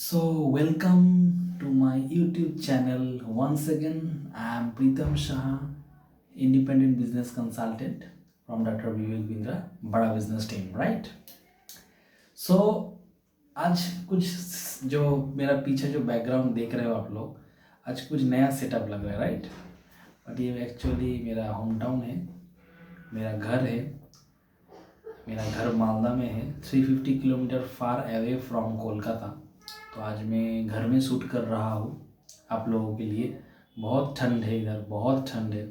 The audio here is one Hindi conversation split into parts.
So, welcome to my YouTube channel. Once again, I am Pritam Shah, independent business consultant from Dr. Vivek Bindra, बड़ा business team, right? So, आज कुछ जो मेरा पीछे जो बैकग्राउंड देख रहे हो आप लोग, आज कुछ नया सेटअप लग रहा है, राइट? बट ये एक्चुअली मेरा होम टाउन है, मेरा घर है। मेरा घर मालदा में है, 350 kilometre far away from Kolkata. तो आज मैं घर में शूट कर रहा हूँ आप लोगों के लिए। बहुत ठंड है इधर, बहुत ठंड है,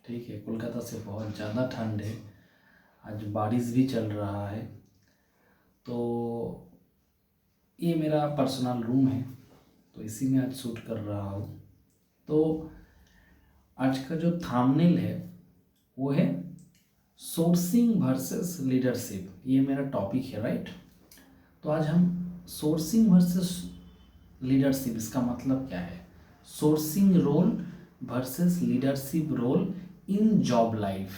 ठीक है। कोलकाता से बहुत ज़्यादा ठंड है। आज बारिश भी चल रहा है। तो ये मेरा पर्सनल रूम है, तो इसी में आज शूट कर रहा हूँ। तो आज का जो थंबनेल है वो है सोर्सिंग वर्सेस लीडरशिप। ये मेरा टॉपिक है, राइट? तो आज हम सोर्सिंग वर्सेस लीडरशिप, इसका मतलब क्या है, sourcing role versus leadership role in job life.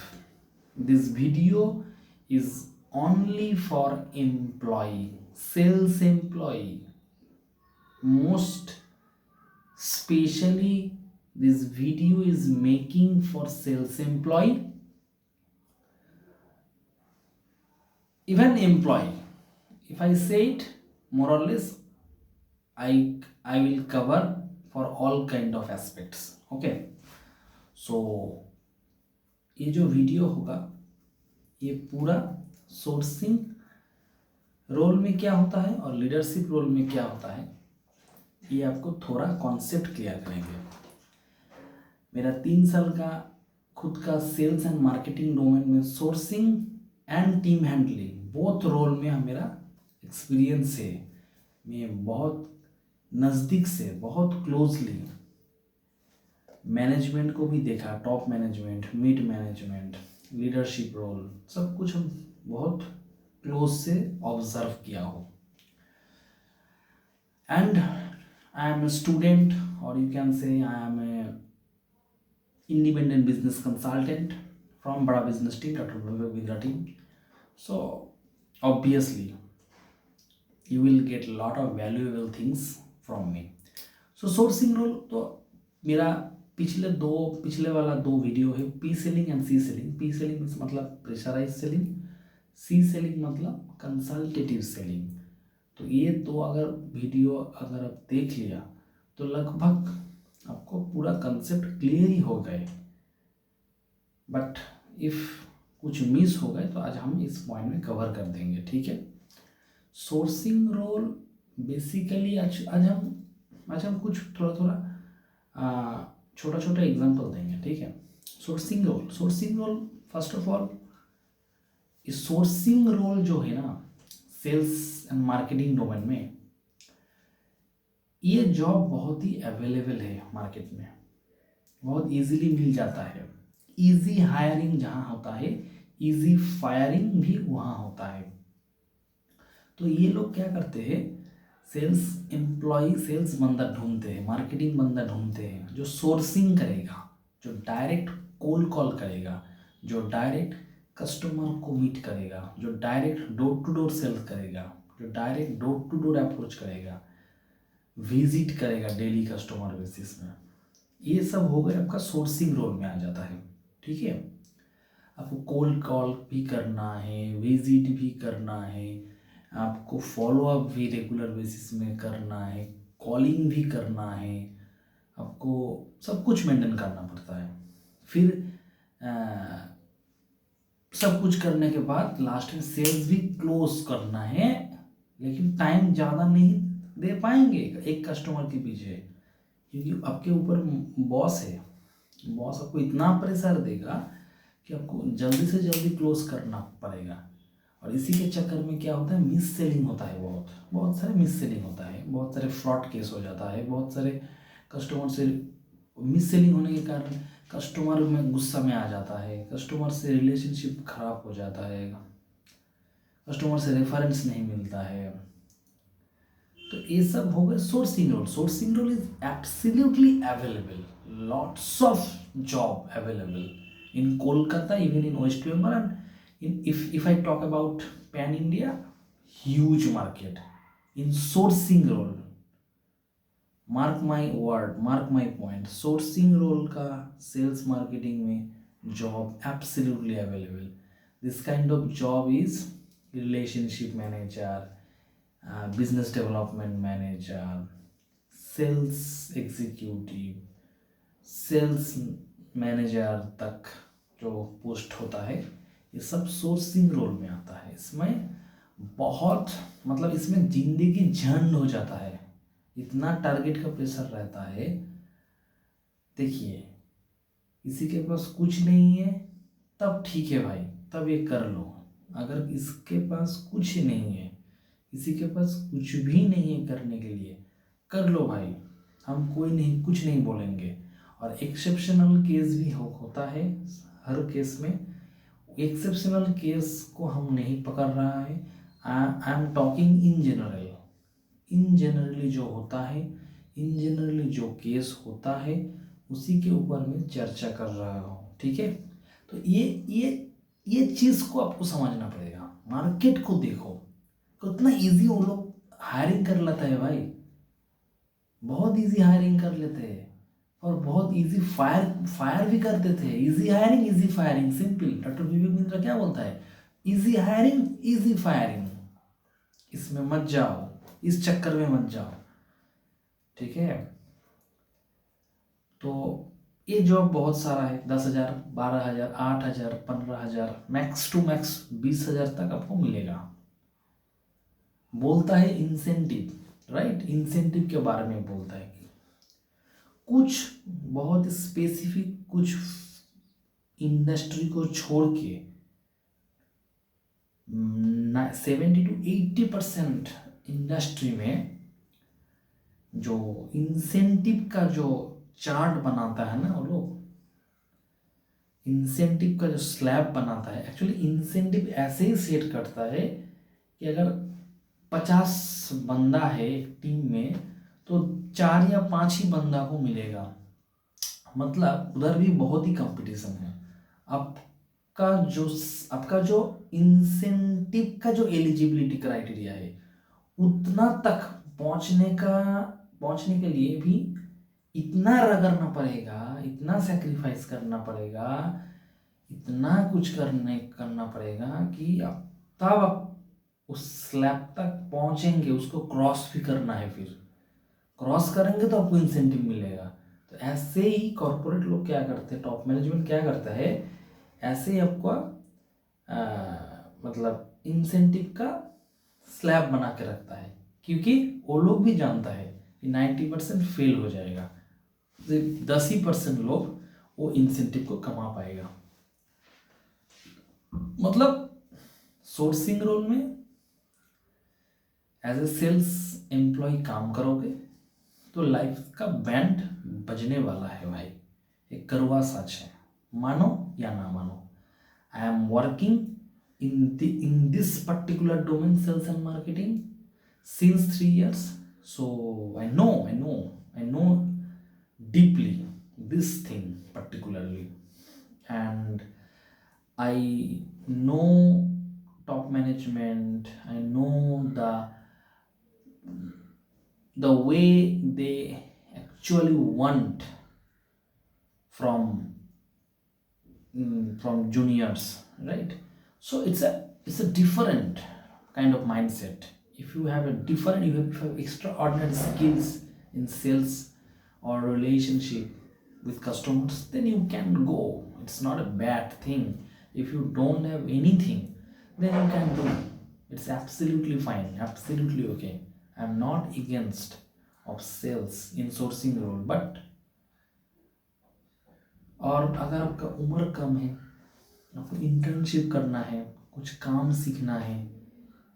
This video is only for employ, sales employ, most specially this video is making for sales employee, even employee. If I say it more or less, I will cover for all kind of aspects. Okay, so ये जो वीडियो होगा ये पूरा सोर्सिंग रोल में क्या होता है और लीडरशिप रोल में क्या होता है, ये आपको थोड़ा कॉन्सेप्ट क्लियर करेंगे। मेरा 3 साल का खुद का सेल्स एंड मार्केटिंग डोमेन में sourcing and team handling both role में मेरा एक्सपीरियंस है। मैं बहुत नज़दीक से, बहुत क्लोजली मैनेजमेंट को भी देखा, top management, mid management, leadership role, सब कुछ हम बहुत क्लोज से ऑब्जर्व किया हो। And I am a student, और you can say I am a independent business consultant from Bada Business Team, Dr. Vivek Bindra team. So obviously you will get a lot of valuable things from me. So sourcing role, तो मेरा पिछले वाला दो वीडियो है P selling and C selling. P selling मतलब प्रेशराइज सेलिंग, सी सेलिंग मतलब कंसल्टेटिव सेलिंग। तो ये दो अगर वीडियो अगर आप देख लिया तो लगभग आपको पूरा कंसेप्ट क्लियर ही हो गए। बट इफ कुछ मिस हो गए तो आज हम इस पॉइंट में कवर कर देंगे, ठीक है। सोर्सिंग रोल बेसिकली आज हम कुछ थोड़ा छोटा छोटा एग्जांपल देंगे, ठीक है। Sourcing role first of all, इस सोर्सिंग रोल जो है ना सेल्स एंड मार्केटिंग डोमेन में, ये जॉब बहुत ही अवेलेबल है मार्केट में, बहुत इजीली मिल जाता है। इजी हायरिंग जहाँ होता है, इजी फायरिंग भी वहाँ होता है। तो ये लोग क्या करते हैं, सेल्स एम्प्लॉय, सेल्स बंदा ढूंढते हैं, मार्केटिंग बंदा ढूंढते हैं जो सोर्सिंग करेगा, जो डायरेक्ट कोल्ड कॉल करेगा, जो डायरेक्ट कस्टमर को मीट करेगा, जो direct door to door sales करेगा, जो direct door to door approach करेगा, विजिट करेगा डेली कस्टमर बेसिस में। ये सब हो गए आपका सोर्सिंग रोल में आ जाता है, ठीक है। आपको कोल्ड कॉल भी करना है, विजिट भी करना है, आपको फॉलोअप भी रेगुलर बेसिस में करना है, कॉलिंग भी करना है, आपको सब कुछ मेंटेन करना पड़ता है। फिर सब कुछ करने के बाद लास्ट में सेल्स भी क्लोज करना है, लेकिन टाइम ज़्यादा नहीं दे पाएंगे एक कस्टमर के पीछे, क्योंकि आपके ऊपर बॉस है। बॉस आपको इतना प्रेशर देगा कि आपको जल्दी से जल्दी क्लोज करना पड़ेगा। और इसी के चक्कर में क्या होता है, मिस सेलिंग होता है, बहुत सारे मिस सेलिंग होता है, बहुत सारे फ्रॉड केस हो जाता है, बहुत सारे कस्टमर से मिस सेलिंग होने के कारण कस्टमर में गुस्सा में आ जाता है, कस्टमर से रिलेशनशिप खराब हो जाता है, कस्टमर से रेफरेंस नहीं मिलता है। तो ये सब हो गए sourcing role. Sourcing role is absolutely available, lots of job available in Kolkata, even in West Bengal, and if I talk about pan India, huge market in sourcing role, mark my word, mark my point, sourcing role का सेल्स मार्केटिंग में job absolutely available. This kind of job is relationship manager, business development manager, sales executive, sales manager तक जो पोस्ट होता है ये सब सोर्सिंग रोल में आता है. इसमें बहुत मतलब इसमें जिंदगी झंड हो जाता है, इतना टारगेट का प्रेशर रहता है. देखिए किसी के पास कुछ नहीं है तब ठीक है भाई, तब ये कर लो. अगर इसके पास कुछ नहीं है, किसी के पास कुछ भी नहीं है करने के लिए, कर लो भाई, हम कोई नहीं कुछ नहीं बोलेंगे. और एक्सेप्शनल केस भी होता है हर केस में. एक्सेप्शनल केस को हम नहीं पकड़ रहा है. I am talking in general. In generally जो होता है, इन जनरली जो केस होता है उसी के ऊपर मैं चर्चा कर रहा हूँ. ठीक है, तो ये चीज़ को आपको समझना पड़ेगा. मार्केट को देखो कितना इजी वो लोग हायरिंग कर लेता है भाई, बहुत इजी हायरिंग कर लेते हैं और बहुत इजी फायर भी कर देते हैं. Easy hiring easy firing, simple. Doctor Vivek Bindra क्या बोलता है? Easy hiring easy firing. इसमें मत जाओ, इस चक्कर में मत जाओ. ठीक है, तो ये जॉब बहुत सारा है. 10,000, 12,000, 8,000, 15,000, मैक्स टू मैक्स 20,000 तक आपको मिलेगा. बोलता है इंसेंटिव, राइट? इंसेंटिव के बारे में बोलता है कि कुछ बहुत स्पेसिफिक कुछ इंडस्ट्री को छोड़ के 70 to 80% इंडस्ट्री में जो इंसेंटिव का जो चार्ट बनाता है ना वो लोग, इंसेंटिव का जो स्लैब बनाता है, एक्चुअली इंसेंटिव ऐसे ही सेट करता है कि अगर 50 बंदा है एक टीम में तो 4 या 5 ही बंदा को मिलेगा. मतलब उधर भी बहुत ही कंपटीशन है. आपका जो इंसेंटिव का जो एलिजिबिलिटी क्राइटेरिया है उतना तक पहुंचने के लिए भी इतना रगड़ना पड़ेगा, इतना सेक्रीफाइस करना पड़ेगा, इतना कुछ करना पड़ेगा कि तब आप उस स्लैब तक पहुंचेंगे. उसको क्रॉस भी करना है, फिर क्रॉस करेंगे तो आपको इंसेंटिव मिलेगा. तो ऐसे ही कॉर्पोरेट लोग क्या करते हैं, टॉप मैनेजमेंट क्या करता है, ऐसे ही आपको मतलब इंसेंटिव का स्लैब बना के रखता है, क्योंकि वो लोग भी जानता है कि 90% फेल हो जाएगा, 10% लोग वो इंसेंटिव को कमा पाएगा. मतलब सोर्सिंग रोल में एज ए सेल्स एम्प्लॉय काम करोगे तो लाइफ का बैंड बजने वाला है भाई. एक कड़वा सच है, मानो या ना मानो. I am working in this particular domain, sales and marketing, since 3 years. So I know deeply this thing particularly, and I know top management. I know the way they actually want from juniors, right? So it's a different kind of mindset. If you have extraordinary skills in sales or relationship with customers, then you can go. It's not a bad thing. If you don't have anything, then you can do. It's absolutely fine, absolutely okay. I'm not against of sales in sourcing role, but और अगर आपका उम्र कम है, आपको इंटर्नशिप करना है, कुछ काम सीखना है,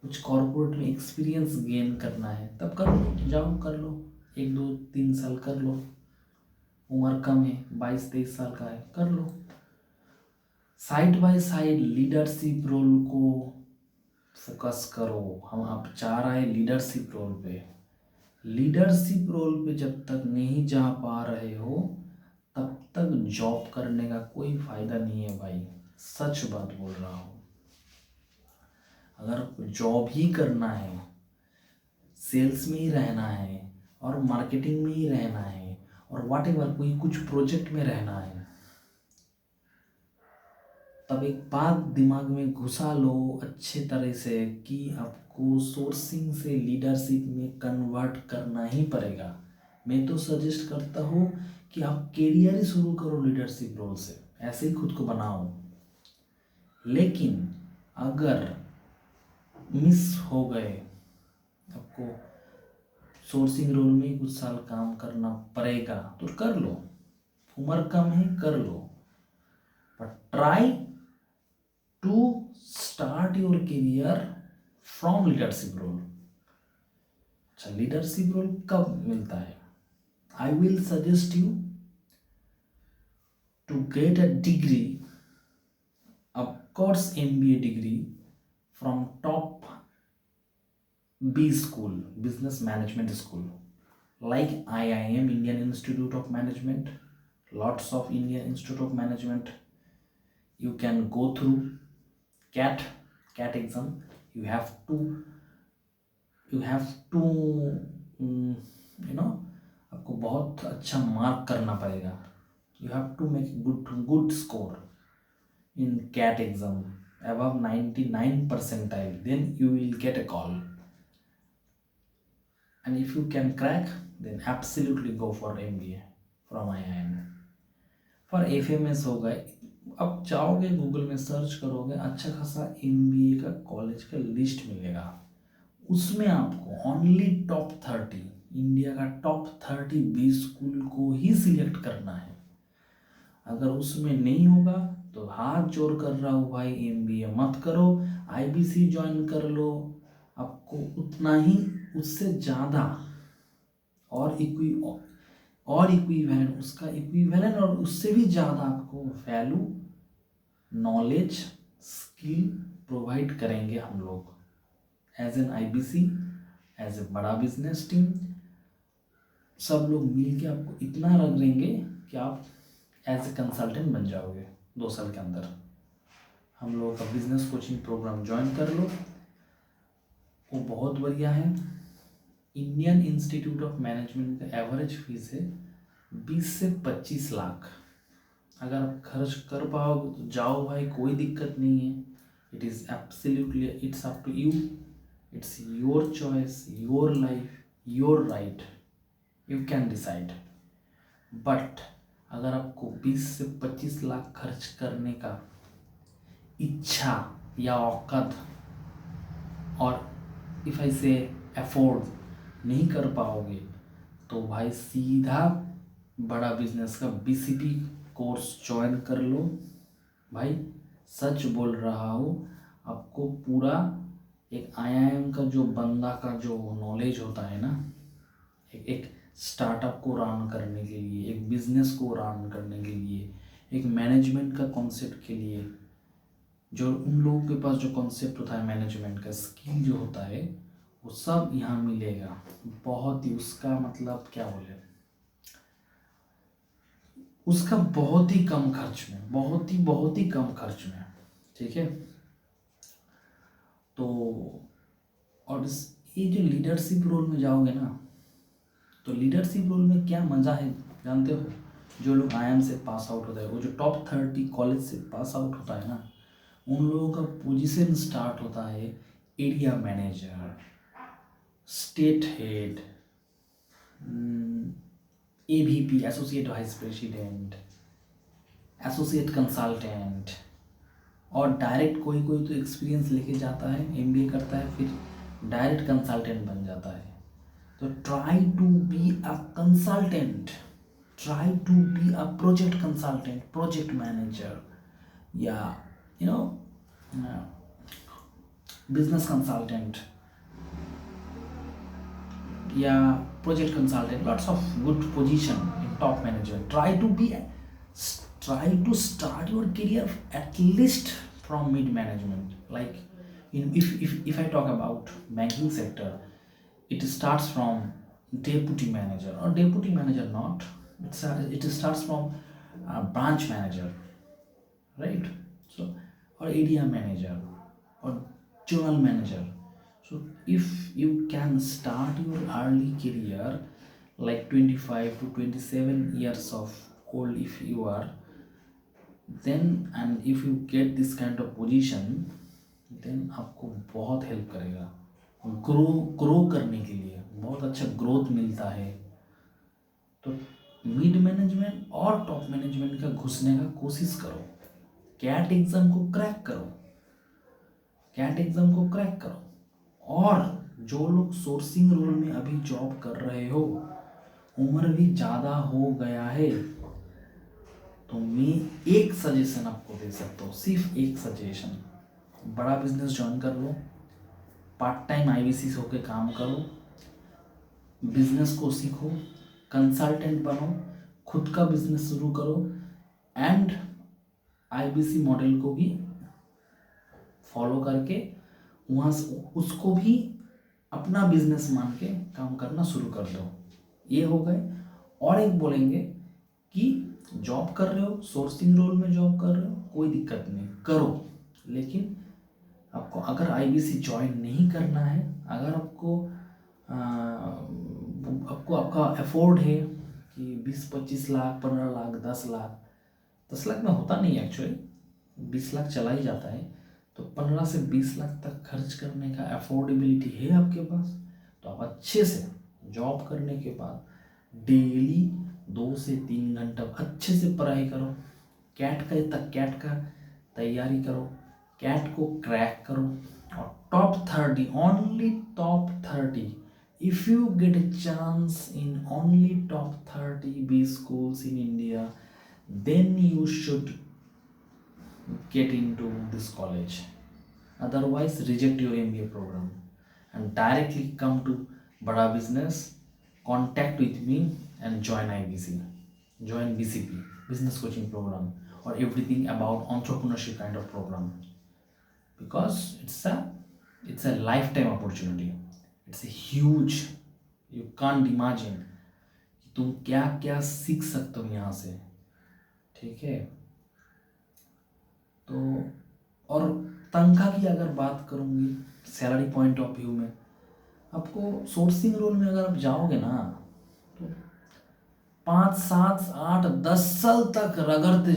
कुछ कॉर्पोरेट में एक्सपीरियंस गेन करना है, तब कर लो, जाओ कर लो, 1 2 3 साल कर लो. उम्र कम है, 22 23 साल का है, कर लो. Side by side leadership role को फोकस करो. हम आप चाह रहे हैं लीडरशिप रोल पे. लीडरशिप रोल पे जब तक नहीं जा पा रहे हो तब तक जॉब करने का कोई फायदा नहीं है भाई. सच बात बोल रहा हूँ. अगर जॉब ही करना है, सेल्स में ही रहना है, और मार्केटिंग में ही रहना है और वॉट एवर कोई कुछ प्रोजेक्ट में रहना है, तब एक बात दिमाग में घुसा लो अच्छे तरह से कि आपको सोर्सिंग से लीडरशिप में कन्वर्ट करना ही पड़ेगा। मैं तो सजेस्ट करता हूँ कि आप कैरियर ही शुरू करो लीडरशिप रोल से, ऐसे ही खुद को बनाओ। लेकिन अगर मिस हो गए, आपको सोर्सिंग रोल में ही कुछ साल काम करना पड़ेगा तो कर लो, उम्र कम है कर लो, but try to start your career from leadership role. अच्छा, लीडरशिप रोल कब मिलता है? I will suggest you to get a degree, of course MBA degree from top B school, business management school, like IIM, Indian Institute of Management, lots of Indian Institute of Management. You can go through CAT exam. You have to you know, आपको बहुत अच्छा मार्क करना पड़ेगा। You have to make good score in CAT exam above 99 percentile, then you will get a call, and if you can crack, then absolutely go for MBA from IIM। for FMS हो गए, अब जाओगे गूगल में सर्च करोगे, अच्छा खासा MBA का कॉलेज का लिस्ट मिलेगा, उसमें आपको ओनली टॉप 30 इंडिया का टॉप 30 बी स्कूल को ही सिलेक्ट करना है। अगर उसमें नहीं होगा तो हाथ जोड़ कर रहा हूँ भाई, MBA मत करो, IBC ज्वाइन कर लो, आपको उतना ही उससे ज़्यादा और इक्विवेलेंट, उसका इक्विवेलेंट और उससे भी ज़्यादा आपको वैल्यू, नॉलेज, स्किल प्रोवाइड करेंगे हम लोग as an IBC, as a बड़ा बिजनेस टीम। सब लोग मिल के आपको इतना रख देंगे कि आप एज ए कंसल्टेंट बन जाओगे 2 साल के अंदर। हम लोगों का बिजनेस कोचिंग प्रोग्राम ज्वाइन कर लो, वो बहुत बढ़िया है। इंडियन इंस्टीट्यूट ऑफ मैनेजमेंट का एवरेज फीस है 20 से 25 लाख। अगर आप खर्च कर पाओगे तो जाओ भाई, कोई दिक्कत नहीं है। It is absolutely, it's up to you, it's your choice, your life, your right, you can decide. But अगर आपको 20 से 25 लाख खर्च करने का इच्छा या औकात, और इफ़ आई से अफोर्ड नहीं कर पाओगे, तो भाई सीधा बड़ा बिजनेस का BCP कोर्स ज्वाइन कर लो। भाई सच बोल रहा हूँ, आपको पूरा एक IIM का जो बंदा का जो नॉलेज होता है ना, एक स्टार्टअप को रन करने के लिए, एक बिजनेस को रन करने के लिए, एक मैनेजमेंट का कॉन्सेप्ट के लिए, जो उन लोगों के पास जो कॉन्सेप्ट होता है मैनेजमेंट का, स्किल जो होता है, वो सब यहाँ मिलेगा। बहुत ही उसका मतलब क्या बोले, उसका बहुत ही कम खर्च में, बहुत ही कम खर्च में, ठीक है। तो और ये जो लीडरशिप रोल में जाओगे ना, तो लीडरशिप रोल में क्या मज़ा है जानते हो? जो लोग IIM से पास आउट होता है, वो जो टॉप 30 कॉलेज से पास आउट होता है ना, उन लोगों का पोजीशन स्टार्ट होता है area manager, state head, AVP, associate vice president, associate consultant, और डायरेक्ट कोई कोई तो एक्सपीरियंस लेके जाता है, MBA करता है, फिर डायरेक्ट कंसल्टेंट बन जाता है। तो try to be a consultant, try to be a project consultant, project manager, या बिजनेस कंसल्टेंट या project consultant, lots of good position in top management. try to start your career at least from mid management, like if I talk about banking sector, it starts from deputy manager, or deputy manager not, it starts from branch manager, right? So, or area manager, or general manager. So if you can start your early career like 25 to 27 years of old if you are, then and if you get this kind of position, then आपको बहुत हेल्प करेगा ग्रो करने के लिए, बहुत अच्छा ग्रोथ मिलता है। तो मिड मैनेजमेंट और टॉप मैनेजमेंट का घुसने का कोशिश करो, कैट एग्ज़ाम को क्रैक करो, कैट एग्ज़ाम को क्रैक करो। और जो लोग सोर्सिंग रोल में अभी जॉब कर रहे हो, उम्र भी ज़्यादा हो गया है, तो मैं एक सजेशन आपको दे सकता हूँ, सिर्फ एक सजेशन, बड़ा बिजनेस ज्वाइन कर लो, पार्ट टाइम आईबीसी होके काम करो, बिजनेस को सीखो, कंसल्टेंट बनो, खुद का बिजनेस शुरू करो, एंड आईबीसी मॉडल को भी फॉलो करके वहाँ से उसको भी अपना बिजनेस मान के काम करना शुरू कर दो। ये हो गए। और एक बोलेंगे कि जॉब कर रहे हो, सोर्सिंग रोल में जॉब कर रहे हो, कोई दिक्कत नहीं, करो, लेकिन आपको अगर आईबीसी ज्वाइन नहीं करना है, अगर आपको आपका अफोर्ड है कि 20-25 लाख, 15 लाख, 10 लाख, 10 लाख में होता नहीं एक्चुअली, 20 लाख चला ही जाता है, तो 15 से 20 लाख तक खर्च करने का अफोर्डेबिलिटी है आपके पास, तो आप अच्छे से जॉब करने के बाद डेली 2 से 3 घंटा अच्छे से पढ़ाई करो, कैट का तैयारी करो, कैट को क्रैक करो, और top 30, only top 30, if you get a chance in only top 30 be schools in India, then you should get into this college. Otherwise, reject your MBA program and directly come to Bada Business, contact with me and join IBC, join BCP, Business Coaching Program, or everything about entrepreneurship kind of program, because it's a lifetime opportunity. It's a huge, you can't imagine कि तुम क्या क्या सीख सकते हो यहाँ से, ठीक है। तो और तनख्वाह की अगर बात करूँगी, सैलरी पॉइंट ऑफ व्यू में, आपको सोर्सिंग रोल में अगर आप जाओगे ना, तो 5, 7, 8, 10 साल तक रगड़ते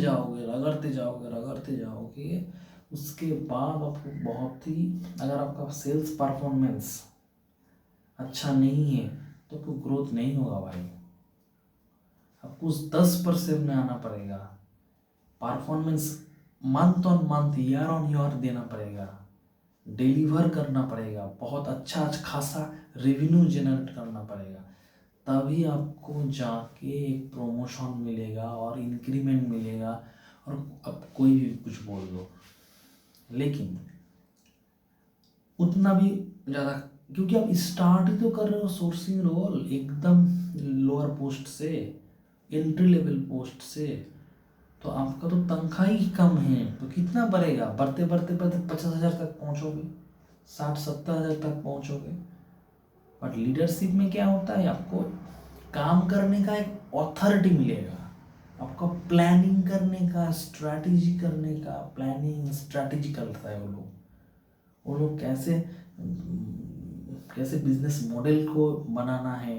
जाओगे। उसके बाद आपको बहुत ही, अगर आपका सेल्स परफॉर्मेंस अच्छा नहीं है तो आपको ग्रोथ नहीं होगा भाई। आपको उस 10% में आना पड़ेगा, performance month on month, year on year देना पड़ेगा, डिलीवर करना पड़ेगा, बहुत अच्छा खासा रेवेन्यू जनरेट करना पड़ेगा, तभी आपको जाके एक प्रमोशन मिलेगा और इंक्रीमेंट मिलेगा, और अब कोई भी कुछ बोल दो, लेकिन उतना भी ज़्यादा, क्योंकि आप स्टार्ट ही तो कर रहे हो सोर्सिंग रोल एकदम लोअर पोस्ट से, एंट्री लेवल पोस्ट से, तो आपका तो तनख्वाह ही कम है, तो कितना बढ़ेगा, बढ़ते 50,000 तक पहुंचोगे, 60-70 हज़ार तक पहुंचोगे। बट लीडरशिप में क्या होता है, आपको काम करने का एक ऑथोरिटी मिलेगा, आपको प्लानिंग करने का, स्ट्रैटेजी करने का, प्लानिंग स्ट्रैटेजी करता है वो लोग कैसे बिजनेस मॉडल को बनाना है,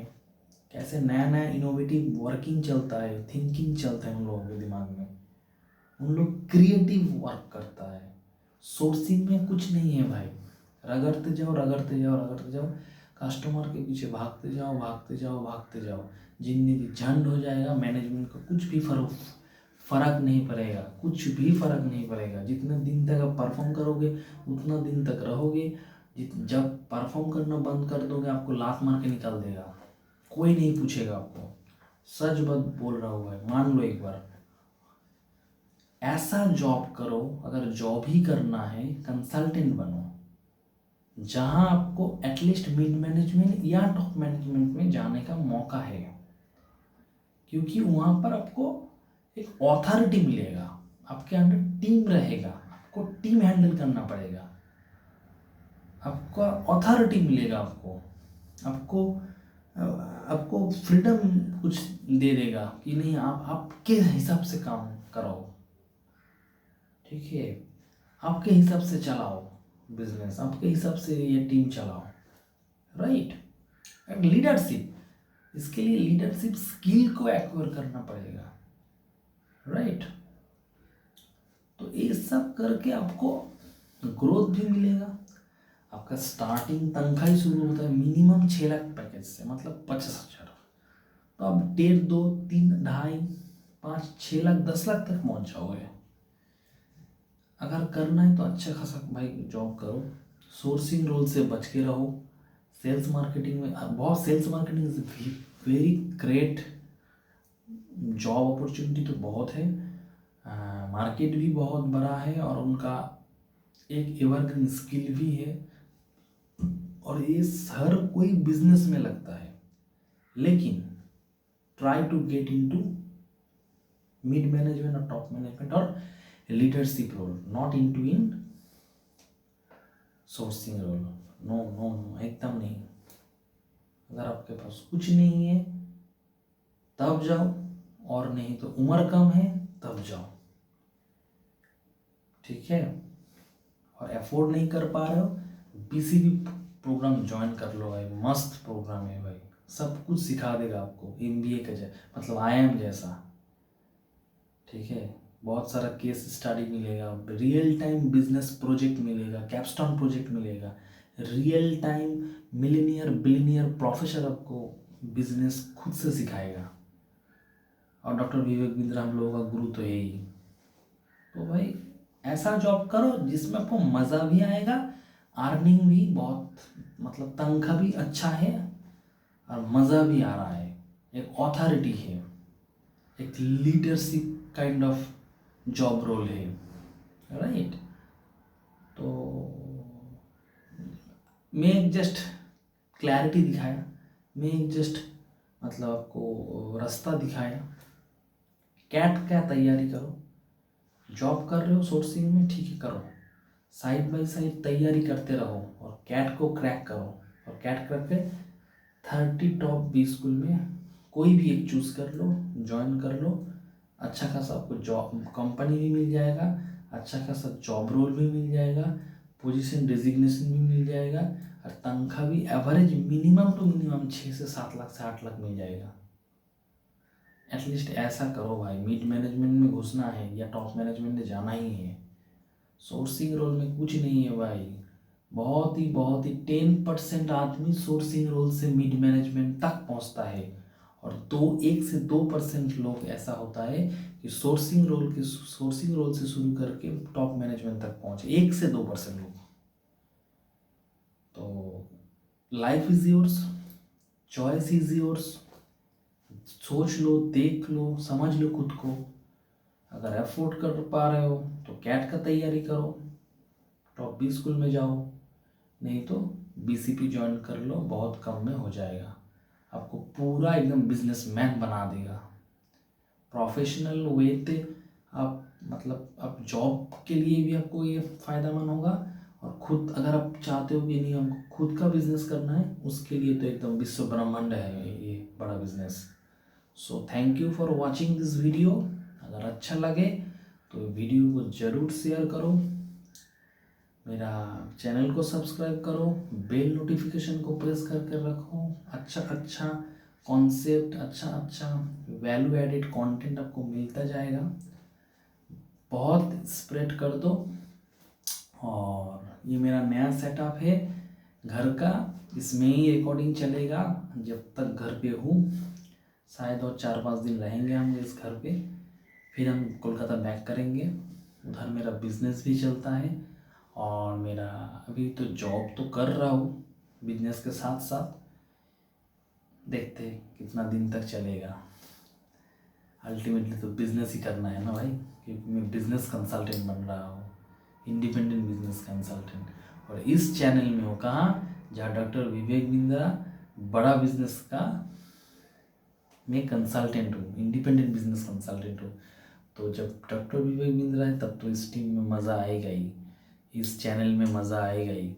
कैसे नया इनोवेटिव वर्किंग चलता है, थिंकिंग चलता है उन लोगों के दिमाग में, उन लोग क्रिएटिव वर्क करता है। सोर्सिंग में कुछ नहीं है भाई, रगड़ते जाओ, कस्टमर के पीछे भागते जाओ, जिंदगी झंड हो जाएगा, मैनेजमेंट को कुछ भी फर्क नहीं पड़ेगा, जितने दिन तक आप परफॉर्म करोगे उतना दिन तक रहोगे, जब परफॉर्म करना बंद कर दोगे आपको लात मार के निकाल देगा, कोई नहीं पूछेगा आपको, सच बात बोल रहा हूँ भाई, मान लो एक बार। ऐसा जॉब करो, अगर जॉब ही करना है कंसल्टेंट बनो, जहां आपको एटलीस्ट मिड मैनेजमेंट या टॉप मैनेजमेंट में जाने का मौका है, क्योंकि वहां पर आपको एक ऑथोरिटी मिलेगा, आपके अंडर टीम रहेगा, आपको टीम हैंडल करना पड़ेगा, आपका ऑथोरिटी मिलेगा, आपको फ्रीडम कुछ दे देगा कि नहीं, आप आपके हिसाब से काम कराओ, ठीक है, आपके हिसाब से चलाओ बिजनेस, आपके हिसाब से ये टीम चलाओ, राइट। लीडरशिप इसके लिए लीडरशिप स्किल को एक्वायर करना पड़ेगा, राइट। तो ये सब करके आपको ग्रोथ भी मिलेगा। आपका स्टार्टिंग तनख्वाह ही शुरू होता है मिनिमम 6 लाख पैकेज से, मतलब 50,000। तो आप 1.5, 2, 3, 2.5, 5, 6 लाख 10 लाख तक पहुंच जाओगे। अगर करना है तो अच्छा खासा भाई जॉब करो, सोर्सिंग रोल से बच के रहो। सेल्स मार्केटिंग में बहुत, sales marketing is very great job opportunity, तो बहुत है। मार्केट भी बहुत बड़ा है और उनका एक एवरग्रीन स्किल भी है, और ये हर कोई बिजनेस में लगता है। लेकिन try to get into mid management और टॉप मैनेजमेंट और leadership role, not into in sourcing role. No no no, एकदम नहीं। अगर आपके पास कुछ नहीं है तब जाओ, और नहीं तो उम्र कम है तब जाओ, ठीक है। और अफोर्ड नहीं कर पा रहे हो, बीसीबी प्रोग्राम ज्वाइन कर लो भाई, मस्त प्रोग्राम है भाई, सब कुछ सिखा देगा आपको, एमबीए का मतलब आईएम जैसा, ठीक है। बहुत सारा केस स्टडी मिलेगा, रियल टाइम बिजनेस प्रोजेक्ट मिलेगा, कैपस्टोन प्रोजेक्ट मिलेगा, real time millionaire billionaire professor आपको बिजनेस खुद से सिखाएगा। और डॉक्टर विवेक बिंद्रा हम लोगों का गुरु तो है ही। तो भाई ऐसा जॉब करो जिसमें आपको मज़ा भी आएगा, अर्निंग भी बहुत, मतलब तनख्वाह भी अच्छा है और मज़ा भी आ रहा है, एक ऑथोरिटी है, एक leadership kind of job role है, राइट। तो मैं एक जस्ट क्लैरिटी दिखाया, मैं एक जस्ट मतलब आपको रास्ता दिखाया। कैट का तैयारी करो, जॉब कर रहे हो सोर्सिंग में, ठीक है करो, साइड बाय साइड तैयारी करते रहो और कैट को क्रैक करो। और कैट करके 30 टॉप 20 स्कूल में कोई भी एक चूज़ कर लो, ज्वाइन कर लो, अच्छा खासा आपको जॉब कंपनी भी मिल जाएगा, अच्छा खासा जॉब रोल भी मिल जाएगा, पोजीशन डेजिग्नेशन भी मिल जाएगा, और तनख्वाह भी एवरेज मिनिमम टू मिनिमम 6 से 7 लाख से 8 लाख मिल जाएगा। एटलीस्ट ऐसा करो भाई, मिड मैनेजमेंट में घुसना है या टॉप मैनेजमेंट में जाना ही है। सोर्सिंग रोल में कुछ नहीं है भाई, बहुत ही 10% आदमी सोर्सिंग रोल से मिड मैनेजमेंट तक पहुंचता है, और 1 से 2% लोग ऐसा होता है कि सोर्सिंग रोल से शुरू करके टॉप मैनेजमेंट तक पहुंचे, 1 से 2% लोग। तो life is yours, choice is yours, सोच लो, देख लो, समझ लो खुद को। अगर अफोर्ड कर पा रहे हो तो कैट का तैयारी करो, टॉप 20 स्कूल में जाओ, नहीं तो बीसीपी ज्वाइन कर लो, बहुत कम में हो जाएगा, आपको पूरा एकदम बिजनेसमैन बना देगा। प्रोफेशनल वे पे आप मतलब आप जॉब के लिए भी आपको ये फ़ायदेमंद होगा, और खुद अगर आप चाहते हो कि नहीं हमको खुद का बिजनेस करना है, उसके लिए तो एकदम विश्व ब्रह्मांड है ये बड़ा business. So thank you for watching this video. अगर अच्छा लगे तो वीडियो को ज़रूर शेयर करो, मेरा चैनल को सब्सक्राइब करो, बेल नोटिफिकेशन को प्रेस करके रखो। अच्छा कॉन्सेप्ट, अच्छा वैल्यू एडेड कंटेंट आपको मिलता जाएगा, बहुत स्प्रेड कर दो। और ये मेरा नया सेटअप है घर का, इसमें ही रिकॉर्डिंग चलेगा जब तक घर पे हूँ, शायद और 4-5 दिन रहेंगे हम इस घर पे, फिर हम कोलकाता बैक करेंगे। उधर मेरा बिजनेस भी चलता है, और मेरा अभी तो जॉब तो कर रहा हूँ बिजनेस के साथ साथ, देखते हैं कितना दिन तक चलेगा। अल्टीमेटली तो बिजनेस ही करना है ना भाई, क्योंकि मैं बिजनेस कंसल्टेंट बन रहा हूँ, इंडिपेंडेंट बिजनेस कंसल्टेंट। और इस चैनल में हो कहाँ, जहाँ डॉक्टर विवेक बिंद्रा बड़ा बिजनेस का मैं कंसल्टेंट हूँ, इंडिपेंडेंट बिजनेस कंसल्टेंट हूँ। तो जब डॉक्टर विवेक बिंद्रा है तब तो इस टीम में मज़ा आएगा ही, इस चैनल में मज़ा आएगा ही,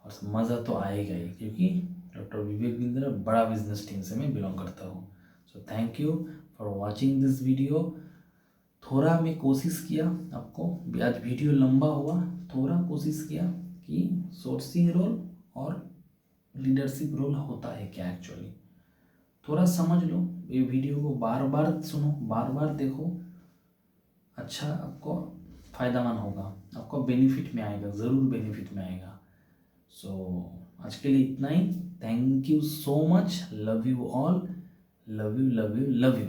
और मज़ा तो आएगा ही, क्योंकि डॉक्टर विवेक बिंद्रा बड़ा बिजनेस टीम से मैं बिलोंग करता हूँ। So thank you for watching this video. थोड़ा मैं कोशिश किया आपको, आज वीडियो लंबा हुआ, थोड़ा कोशिश किया कि सोर्सिंग रोल और लीडरशिप रोल होता है क्या एक्चुअली, थोड़ा समझ लो, ये वीडियो को बार बार सुनो, बार बार देखो, अच्छा आपको फ़ायदामंद होगा, आपको बेनिफिट में आएगा, ज़रूर बेनिफिट में आएगा। सो आज के लिए इतना ही। Thank you so much, love you all, love you love you love you.